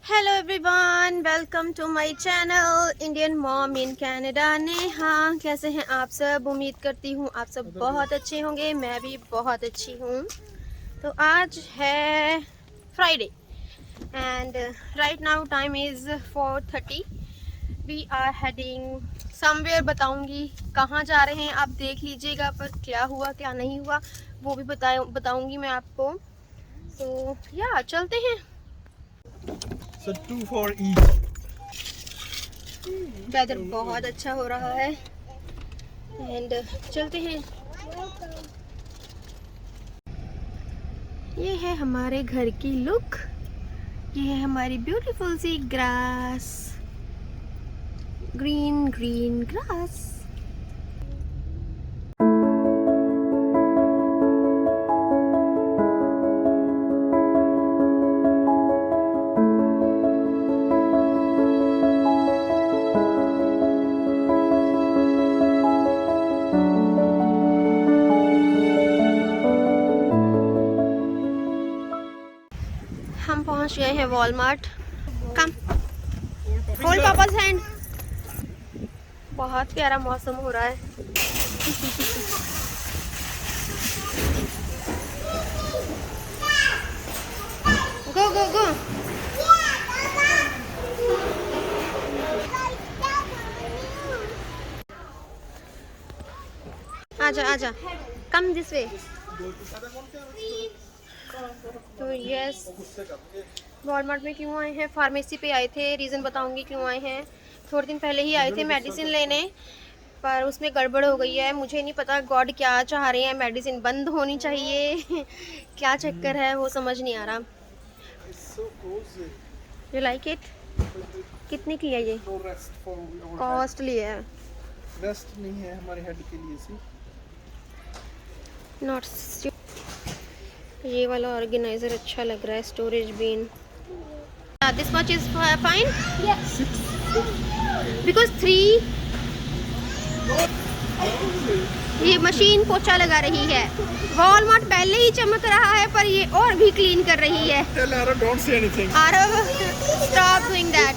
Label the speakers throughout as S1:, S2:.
S1: Hello everyone, welcome to my channel Indian mom in Canada. Neha, कैसे हैं आप सब? उम्मीद करती हूँ आप सब बहुत अच्छे होंगे। मैं भी बहुत अच्छी हूँ। तो आज है Friday and right now time is 4:30। We are heading somewhere. बताऊँगी कहाँ जा रहे हैं, आप देख लीजिएगा। पर क्या हुआ क्या नहीं हुआ वो भी बताऊँगी मैं आपको। तो या चलते हैं।
S2: So 2 for each.
S1: वेदर बहुत अच्छा हो रहा है एंड चलते हैं। ये है हमारे घर की लुक। ये है हमारी beautiful sea grass, green green grass. हम पहुंच गए हैं वॉलमार्ट। कम होल्ड पापा's हैंड। बहुत प्यारा मौसम हो रहा है। गो गो गो। आजा आजा, कम दिस वे। तो यस, वॉलमार्ट में क्यों आए हैं? फार्मेसी पे आए थे। रीज़न बताऊंगी क्यों आए हैं। थोड़े दिन पहले ही आए थे मेडिसिन लेने, पर उसमें गड़बड़ हो गई है। मुझे नहीं पता गॉड क्या चाह रहे हैं। मेडिसिन बंद होनी चाहिए क्या चक्कर है वो समझ नहीं आ रहा। You like it? कितने की है ये? कॉस्टली है।
S2: रेस्ट नहीं है हमारे हेड के लिए सी।
S1: नॉट। ये वाला ऑर्गेनाइजर अच्छा लग रहा है। Storage bin. This much is fine because 3। ये मशीन पोछा लगा रही है। वॉलमार्ट पहले ही चमक रहा है पर ये और भी क्लीन कर रही है।
S2: Tell Aaron, don't say anything.
S1: Aarav, stop doing that.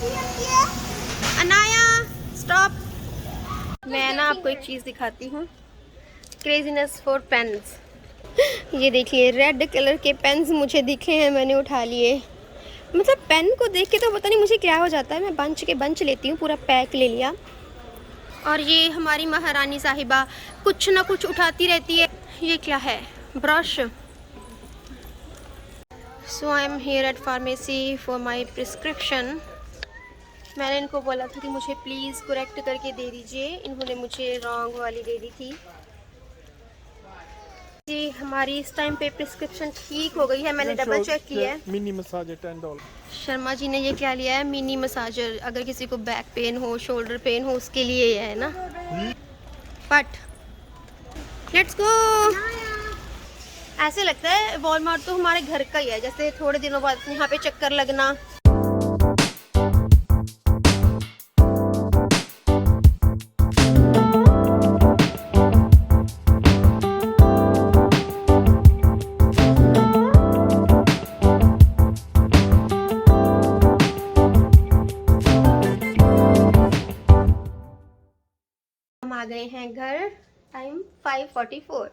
S1: Anaya, stop. मैं ना आपको एक चीज़ दिखाती हूँ। Craziness for pens. ये देखिए, रेड कलर के पेन्स मुझे दिखे हैं, मैंने उठा लिए। मतलब पेन को देख के तो पता नहीं मुझे क्या हो जाता है। मैं बंच के बंच लेती हूँ, पूरा पैक ले लिया। और ये हमारी महारानी साहिबा कुछ ना कुछ उठाती रहती है। ये क्या है? Brush. So I am here eight pharmacy for my prescription. मैंने इनको बोला था कि मुझे प्लीज़ करेक्ट करके दे दीजिए। इन्होंने मुझे रॉन्ग वाली दे दी थी। जी, हमारी इस टाइम पे प्रिस्क्रिप्शन ठीक हो गई है। मैंने डबल चेक किया है।
S2: मिनी मसाज है $10.
S1: शर्मा जी ने ये क्या लिया है? Mini massager. अगर किसी को बैक पेन हो, शोल्डर पेन हो, उसके लिए ये है ना। But let's go. ऐसे लगता है वॉलमार्ट तो हमारे घर का ही है, जैसे थोड़े दिनों बाद यहाँ पे चक्कर लगना। हम आ गए हैं घर। टाइम 5:44।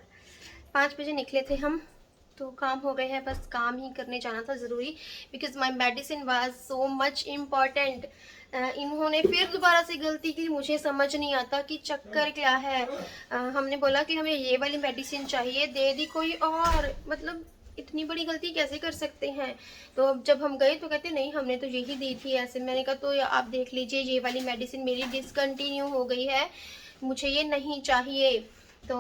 S1: 5 बजे निकले थे हम। तो काम हो गए हैं, बस काम ही करने जाना था ज़रूरी। Because my medicine was so much important. इन्होंने फिर दोबारा से गलती की। मुझे समझ नहीं आता कि चक्कर क्या है। हमने बोला कि हमें ये वाली मेडिसिन चाहिए, दे दी कोई और। मतलब इतनी बड़ी गलती कैसे कर सकते हैं? तो अब जब हम गए तो कहते नहीं, हमने तो यही दी थी ऐसे। मैंने कहा तो आप देख लीजिए, ये वाली मेडिसिन मेरी डिसकंटिन्यू हो गई है, मुझे ये नहीं चाहिए। तो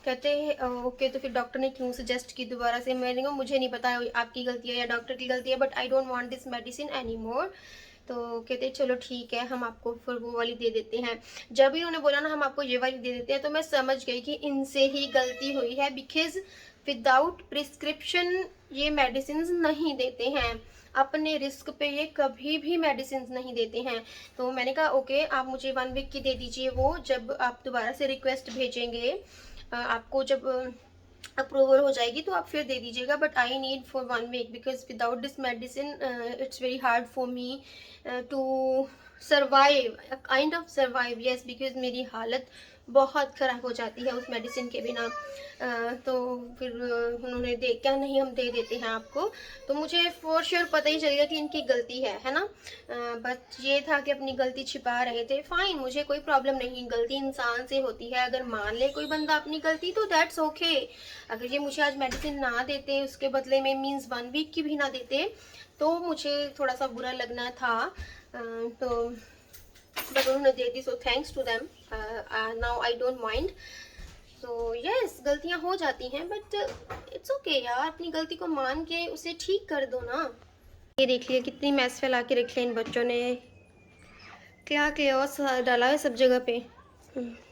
S1: कहते हैं ओके। तो फिर डॉक्टर ने क्यों सजेस्ट की दोबारा से? मैंने कहा मुझे नहीं पता आपकी गलती है या डॉक्टर की गलती है, but I don't want this medicine any more. तो कहते चलो ठीक है, हम आपको फिर वो वाली दे देते हैं। जब इन्होंने बोला ना हम आपको ये वाली दे देते हैं, तो मैं समझ गई कि इनसे ही गलती हुई है। बिकॉज विदाउट प्रिस्क्रिप्शन ये मेडिसिन नहीं देते हैं। अपने रिस्क पे ये कभी भी मेडिसिन नहीं देते हैं। तो मैंने कहा ओके, आप मुझे 1 वीक की दे दीजिए। वो जब आप दोबारा से रिक्वेस्ट भेजेंगे, आपको जब अप्रूवल हो जाएगी तो आप फिर दे दीजिएगा, but I need for 1 week because without this medicine it's very hard for me to survive, kind of survive, yes, because मेरी हालत बहुत ख़राब हो जाती है उस मेडिसिन के बिना। तो फिर उन्होंने दे क्या नहीं, हम दे देते हैं आपको। तो मुझे फॉर श्योर पता ही चल गया कि इनकी गलती है ना। बट ये था कि अपनी गलती छिपा रहे थे। फाइन, मुझे कोई प्रॉब्लम नहीं, गलती इंसान से होती है। अगर मान ले कोई बंदा अपनी गलती तो दैट्स ओके। अगर ये मुझे आज मेडिसिन ना देते, उसके बदले में मीन्स 1 वीक की भी ना देते, तो मुझे थोड़ा सा बुरा लगना था। तो बट उन्होंने दे दी, so thanks to them. Now I don't mind. तो यस, गलतियां हो जाती हैं, बट इट्स ओके यार, अपनी गलती को मान के उसे ठीक कर दो ना। ये देख लिया कितनी मैस फैला के रख लिया इन बच्चों ने, क्या केओस डाला है सब जगह पे।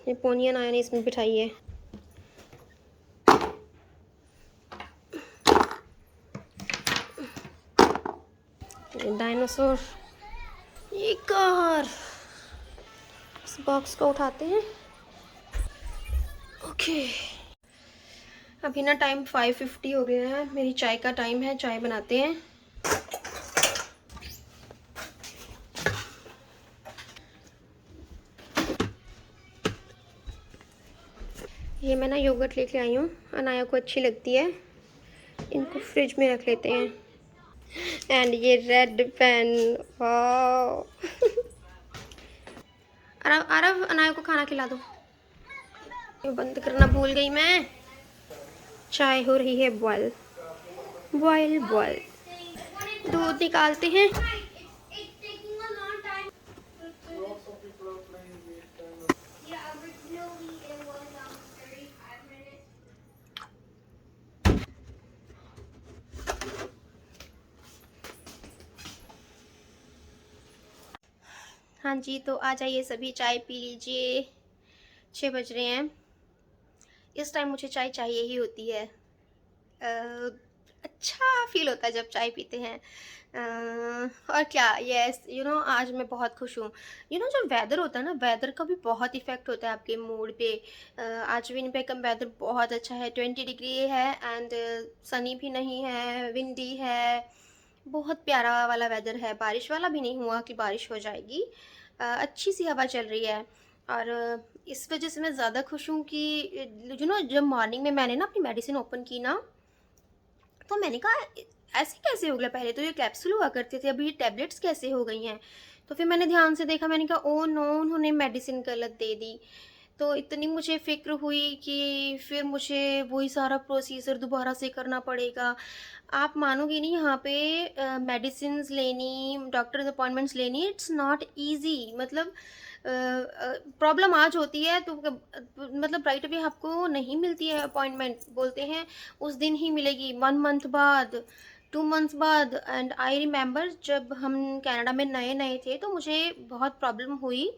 S1: ये पोनियन आया ने इसमें बिठाई है। ये डायनासोर, ये कार। इस बॉक्स को उठाते हैं। ओके, अभी ना टाइम 5:50 हो गया है, मेरी चाय का टाइम है, चाय बनाते हैं। ये मैं ना योगर्ट लेके आई हूँ, अनाया को अच्छी लगती है, इनको फ्रिज में रख लेते हैं। एंड ये रेड पेन, अरब अरब अनाया को खाना खिला दो। ये बंद करना भूल गई मैं। चाय हो रही है बॉयल बॉयल बॉयल। दूध निकालते हैं। हाँ जी, तो आ जाइए सभी, चाय पी लीजिए। 6 बज रहे हैं। इस टाइम मुझे चाय चाहिए ही होती है। अच्छा फील होता है जब चाय पीते हैं। और क्या, यस, आज मैं बहुत खुश हूँ। जो वेदर होता है ना, वेदर का भी बहुत इफ़ेक्ट होता है आपके मूड पे। आज विनिपेग का वेदर बहुत अच्छा है, 20 डिग्री है एंड सनी भी नहीं है, विंडी है, बहुत प्यारा वाला वेदर है। बारिश वाला भी नहीं हुआ कि बारिश हो जाएगी। अच्छी सी हवा चल रही है। और इस वजह से मैं ज़्यादा खुश हूँ कि जब मॉर्निंग में मैंने ना अपनी मेडिसिन ओपन की ना, तो मैंने कहा ऐसे कैसे हो गया, पहले तो ये कैप्सूल हुआ करते थे, अभी ये टैबलेट्स कैसे हो गई हैं। तो फिर मैंने ध्यान से देखा, मैंने कहा ओ नो, उन्होंने मेडिसिन गलत दे दी। तो इतनी मुझे फ़िक्र हुई कि फिर मुझे वही सारा प्रोसीजर दोबारा से करना पड़ेगा। आप मानोगे नहीं, यहाँ पे मेडिसिन्स लेनी, डॉक्टर्स अपॉइंटमेंट्स लेनी, इट्स नॉट ईजी। मतलब प्रॉब्लम आज होती है तो मतलब राइट अवे आपको नहीं मिलती है अपॉइंटमेंट, बोलते हैं उस दिन ही मिलेगी, 1 मंथ बाद, 2 मंथ्स बाद। एंड आई रिमेंबर जब हम कनाडा में नए नए थे तो मुझे बहुत प्रॉब्लम हुई।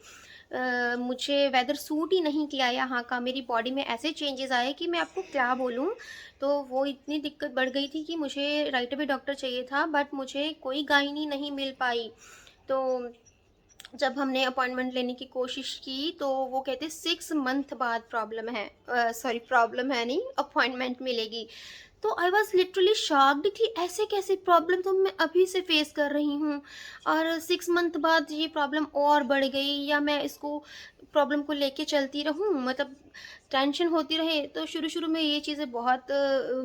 S1: मुझे वेदर सूट ही नहीं किया यहाँ का, मेरी बॉडी में ऐसे चेंजेस आए कि मैं आपको क्या बोलूँ। तो वो इतनी दिक्कत बढ़ गई थी कि मुझे राइट अवे डॉक्टर चाहिए था, बट मुझे कोई गायनी नहीं मिल पाई। तो जब हमने अपॉइंटमेंट लेने की कोशिश की तो वो कहते 6 मंथ बाद प्रॉब्लम है, सॉरी प्रॉब्लम है नहीं, अपॉइंटमेंट मिलेगी। तो आई वॉज लिटरली शॉक्ड कि ऐसे कैसे, प्रॉब्लम तो मैं अभी से फेस कर रही हूँ और 6 मंथ बाद ये प्रॉब्लम और बढ़ गई, या मैं इसको प्रॉब्लम को लेके चलती रहूँ, मतलब टेंशन होती रहे। तो शुरू शुरू में ये चीज़ें बहुत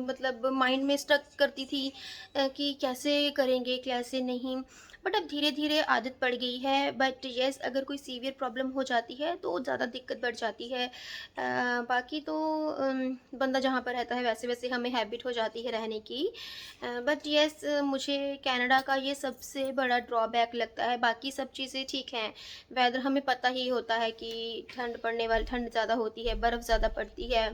S1: मतलब माइंड में स्टक करती थी कि कैसे करेंगे कैसे नहीं। बट अब धीरे धीरे आदत पड़ गई है। बट येस, अगर कोई सीवियर प्रॉब्लम हो जाती है तो ज़्यादा दिक्कत बढ़ जाती है। बाकी तो बंदा जहाँ पर रहता है वैसे वैसे हमें हैबिट हो जाती है रहने की। बट येस, मुझे कनाडा का ये सबसे बड़ा ड्रॉबैक लगता है। बाकी सब चीज़ें ठीक हैं, वेदर हमें पता ही होता है कि ठंड पड़ने वाली, ठंड ज़्यादा होती है, बर्फ़ ज़्यादा पड़ती है,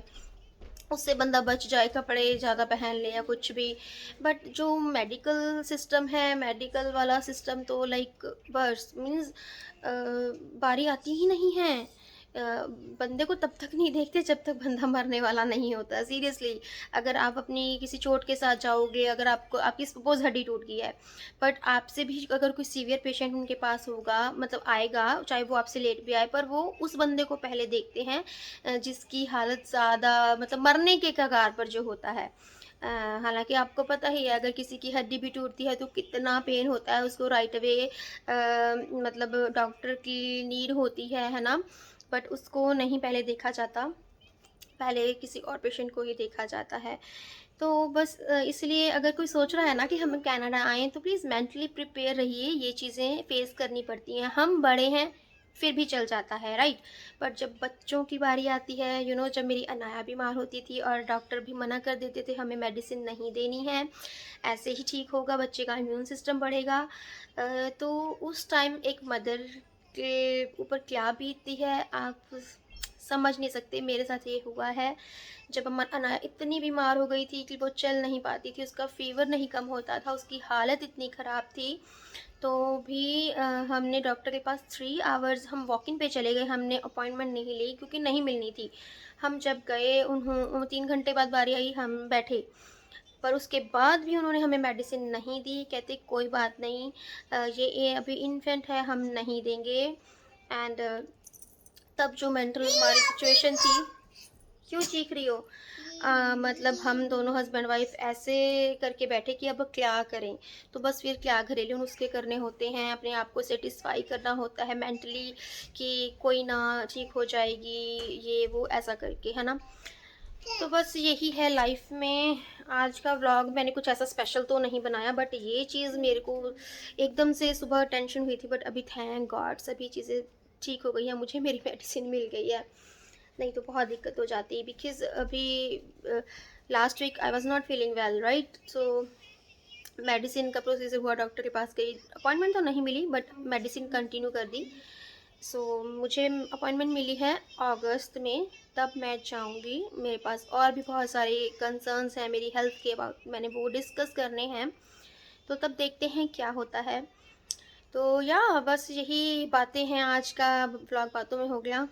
S1: उससे बंदा बच जाए, कपड़े ज़्यादा पहन ले या कुछ भी। बट जो मेडिकल सिस्टम है, मेडिकल वाला सिस्टम तो लाइक बस मीन्स बारी आती ही नहीं है। बंदे को तब तक नहीं देखते जब तक बंदा मरने वाला नहीं होता। सीरियसली, अगर आप अपनी किसी चोट के साथ जाओगे, अगर आपको आपकी सपोज़ हड्डी टूट गई है, बट आपसे भी अगर कोई सीवियर पेशेंट उनके पास होगा, मतलब आएगा, चाहे वो आपसे लेट भी आए, पर वो उस बंदे को पहले देखते हैं जिसकी हालत ज़्यादा मतलब मरने के कगार पर जो होता है। हालाँकि आपको पता ही है, अगर किसी की हड्डी भी टूटती है तो कितना पेन होता है, उसको राइट अवे मतलब डॉक्टर की नीड होती है ना? बट उसको नहीं पहले देखा जाता, पहले किसी और पेशेंट को ही देखा जाता है। तो बस इसलिए अगर कोई सोच रहा है ना कि हम कनाडा आएँ, तो प्लीज़ मेंटली प्रिपेयर रहिए, ये चीज़ें फेस करनी पड़ती हैं। हम बड़े हैं, फिर भी चल जाता है, राइट? बट जब बच्चों की बारी आती है, जब मेरी अनाया बीमार होती थी और डॉक्टर भी मना कर देते थे हमें मेडिसिन नहीं देनी है, ऐसे ही ठीक होगा, बच्चे का इम्यून सिस्टम बढ़ेगा। तो उस टाइम एक मदर के ऊपर क्या बीतती है आप समझ नहीं सकते। मेरे साथ ये हुआ है, जब अनाया इतनी बीमार हो गई थी कि वो चल नहीं पाती थी, उसका फ़ीवर नहीं कम होता था, उसकी हालत इतनी ख़राब थी, तो भी हमने डॉक्टर के पास 3 आवर्स हम वॉक इन पे चले गए, हमने अपॉइंटमेंट नहीं ली क्योंकि नहीं मिलनी थी। हम जब गए, 3 घंटे बाद बारी आई, हम बैठे, पर उसके बाद भी उन्होंने हमें मेडिसिन नहीं दी, कहते कोई बात नहीं, ये अभी इन्फेंट है, हम नहीं देंगे। एंड तब जो मेंटल हमारी सिचुएशन थी, क्यों चीख रही हो? मतलब हम दोनों हस्बैंड वाइफ ऐसे करके बैठे कि अब क्या करें? तो बस फिर क्या, घरेलू नुस्खे करने होते हैं, अपने आप को सेटिस्फाई करना होता है मेंटली कि कोई ना, ठीक हो जाएगी, ये वो ऐसा करके, है ना? तो बस यही है लाइफ में। आज का व्लॉग मैंने कुछ ऐसा स्पेशल तो नहीं बनाया, बट ये चीज़ मेरे को एकदम से सुबह टेंशन हुई थी, बट अभी थैंक गॉड सभी चीज़ें ठीक हो गई हैं, मुझे मेरी मेडिसिन मिल गई है। नहीं तो बहुत दिक्कत हो जाती है, बिकॉज़ अभी last week I was not feeling well, right? So medicine का प्रोसीजर हुआ, डॉक्टर के पास गई, अपॉइंटमेंट तो नहीं मिली बट मेडिसिन कंटिन्यू कर दी। सो मुझे अपॉइंटमेंट मिली है अगस्त में, तब मैं जाऊंगी। मेरे पास और भी बहुत सारे कंसर्न्स हैं मेरी हेल्थ के अबाउट, मैंने वो डिस्कस करने हैं, तो तब देखते हैं क्या होता है। तो या बस यही बातें हैं, आज का व्लॉग बातों में हो गया।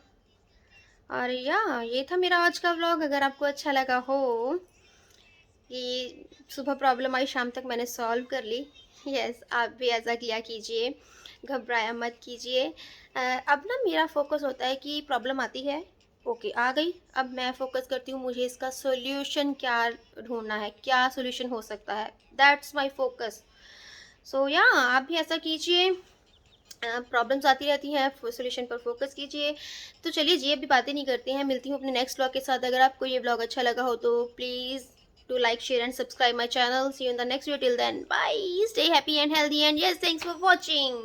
S1: और या ये था मेरा आज का व्लॉग। अगर आपको अच्छा लगा हो कि सुबह प्रॉब्लम आई, शाम तक मैंने सॉल्व कर ली, यस आप भी ऐसा किया कीजिए, घबराया मत कीजिए। अब ना मेरा फोकस होता है कि प्रॉब्लम आती है, ओके आ गई, अब मैं फोकस करती हूँ मुझे इसका सॉल्यूशन क्या ढूंढना है, क्या सॉल्यूशन हो सकता है, दैट्स माय फोकस। सो या आप भी ऐसा कीजिए, प्रॉब्लम्स आती रहती हैं, सॉल्यूशन पर फोकस कीजिए। तो चलिए जी, अभी बातें नहीं करते हैं, मिलती हूँ अपने नेक्स्ट व्लॉग के साथ। अगर आपको ये व्लॉग अच्छा लगा हो तो please do like, share and subscribe my channel. See you in the next video. Till then, bye, stay happy and healthy, and yes, thanks for watching.